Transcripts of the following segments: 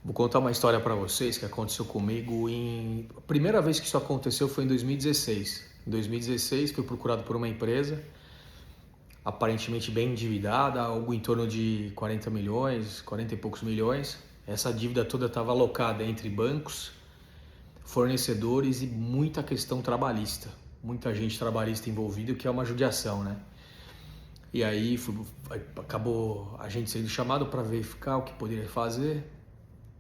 Vou contar uma história para vocês que aconteceu comigo A primeira vez que isso aconteceu foi em 2016. Em 2016 fui procurado por uma empresa aparentemente bem endividada, algo em torno de 40 milhões, 40 e poucos milhões. Essa dívida toda estava alocada entre bancos, fornecedores e muita questão trabalhista. Muita gente trabalhista envolvida, o que é uma judiação, né? E aí acabou a gente sendo chamado para verificar o que poderia fazer,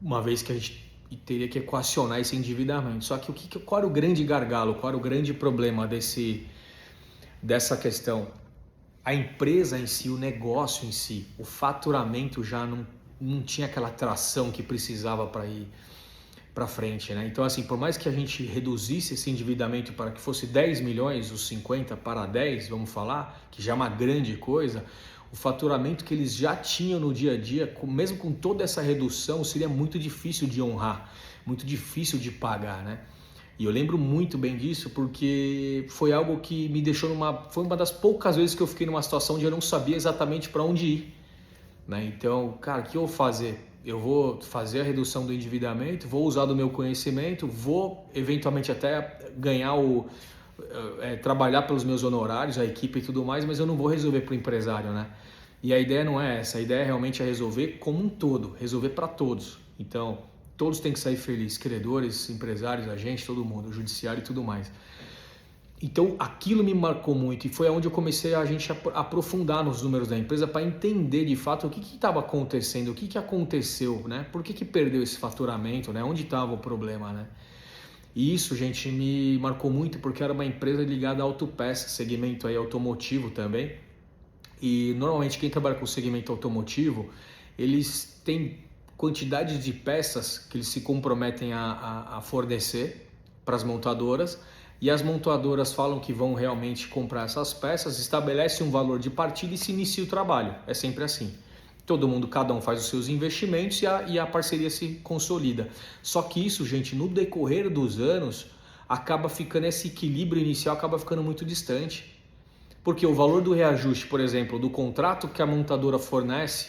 uma vez que a gente teria que equacionar esse endividamento. Só que qual era o grande gargalo, qual era o grande problema dessa questão? A empresa em si, o negócio em si, o faturamento já não tinha aquela tração que precisava para ir para frente, né? Então, assim, por mais que a gente reduzisse esse endividamento para que fosse 10 milhões, os 50 para 10, vamos falar, que já é uma grande coisa, o faturamento que eles já tinham no dia a dia, mesmo com toda essa redução, seria muito difícil de honrar, muito difícil de pagar, né? E eu lembro muito bem disso porque foi algo que me deixou foi uma das poucas vezes que eu fiquei numa situação onde eu não sabia exatamente para onde ir, né? Então, cara, o que eu vou fazer? Eu vou fazer a redução do endividamento, vou usar do meu conhecimento, vou eventualmente até ganhar trabalhar pelos meus honorários, a equipe e tudo mais, mas eu não vou resolver para o empresário, né? E a ideia não é essa, a ideia realmente é resolver como um todo, resolver para todos. Então, todos têm que sair felizes, credores, empresários, agentes, todo mundo, o judiciário e tudo mais. Então, aquilo me marcou muito e foi onde eu comecei a gente aprofundar nos números da empresa para entender de fato o que estava acontecendo, o que aconteceu, né? Por que perdeu esse faturamento, né? Onde estava o problema, né? E isso, gente, me marcou muito porque era uma empresa ligada à autopeça, segmento aí automotivo também. E normalmente quem trabalha com segmento automotivo, eles têm quantidade de peças que eles se comprometem a fornecer para as montadoras, e as montadoras falam que vão realmente comprar essas peças, estabelecem um valor de partida e se inicia o trabalho. É sempre assim. Todo mundo, cada um faz os seus investimentos e a parceria se consolida. Só que isso, gente, no decorrer dos anos, acaba ficando, esse equilíbrio inicial acaba ficando muito distante. Porque o valor do reajuste, por exemplo, do contrato que a montadora fornece,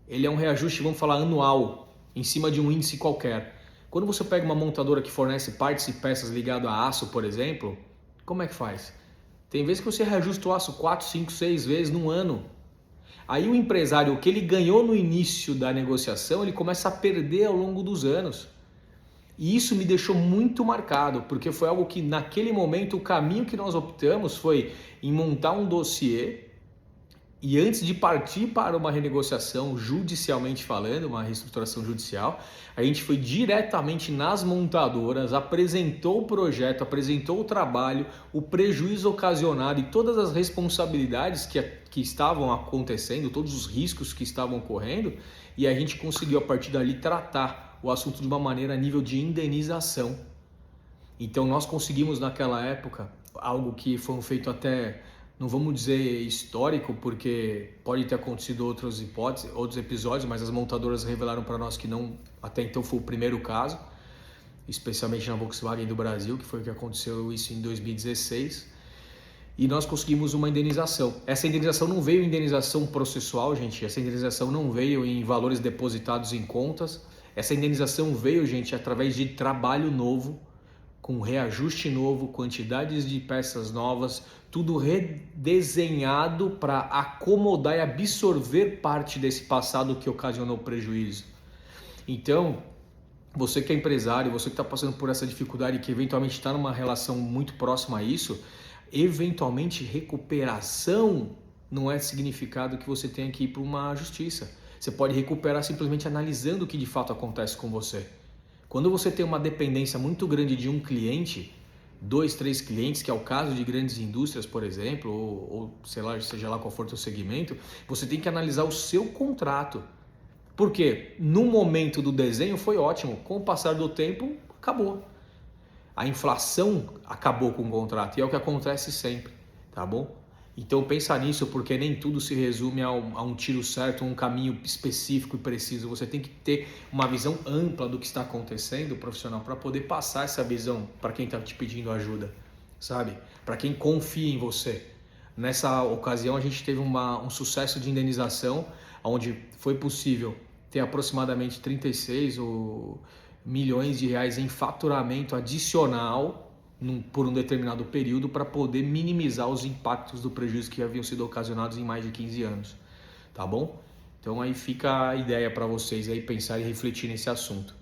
ele é um reajuste, vamos falar, anual, em cima de um índice qualquer. Quando você pega uma montadora que fornece partes e peças ligado a aço, por exemplo, como é que faz? Tem vezes que você reajusta o aço 4, 5, 6 vezes num ano. Aí o empresário, o que ele ganhou no início da negociação, ele começa a perder ao longo dos anos. E isso me deixou muito marcado, porque foi algo que naquele momento o caminho que nós optamos foi em montar um dossiê e antes de partir para uma renegociação judicialmente falando, uma reestruturação judicial, a gente foi diretamente nas montadoras, apresentou o projeto, apresentou o trabalho, o prejuízo ocasionado e todas as responsabilidades que estavam acontecendo, todos os riscos que estavam ocorrendo, e a gente conseguiu a partir dali tratar o assunto de uma maneira a nível de indenização. Então nós conseguimos naquela época algo que foi um feito até, não vamos dizer histórico, porque pode ter acontecido outras hipóteses, outros episódios, mas as montadoras revelaram para nós que não, até então foi o primeiro caso, especialmente na Volkswagen do Brasil, que foi o que aconteceu isso em 2016, e nós conseguimos uma indenização. Essa indenização não veio indenização processual, gente, essa indenização não veio em valores depositados em contas, essa indenização veio, gente, através de trabalho novo, com reajuste novo, quantidades de peças novas, tudo redesenhado para acomodar e absorver parte desse passado que ocasionou prejuízo. Então, você que é empresário, você que está passando por essa dificuldade, que eventualmente está numa relação muito próxima a isso, eventualmente recuperação não é significado que você tenha que ir para uma justiça. Você pode recuperar simplesmente analisando o que de fato acontece com você. Quando você tem uma dependência muito grande de um cliente, 2, 3 clientes, que é o caso de grandes indústrias, por exemplo, ou sei lá, seja lá qual for o seu segmento, você tem que analisar o seu contrato. Porque no momento do desenho foi ótimo, com o passar do tempo acabou. A inflação acabou com o contrato e é o que acontece sempre, tá bom? Então pensa nisso, porque nem tudo se resume a um tiro certo, um caminho específico e preciso. Você tem que ter uma visão ampla do que está acontecendo, profissional, para poder passar essa visão para quem está te pedindo ajuda, sabe? Para quem confia em você. Nessa ocasião a gente teve um sucesso de indenização, onde foi possível ter aproximadamente 36 milhões de reais em faturamento adicional por um determinado período para poder minimizar os impactos do prejuízo que haviam sido ocasionados em mais de 15 anos, tá bom? Então aí fica a ideia para vocês aí pensarem e refletir nesse assunto.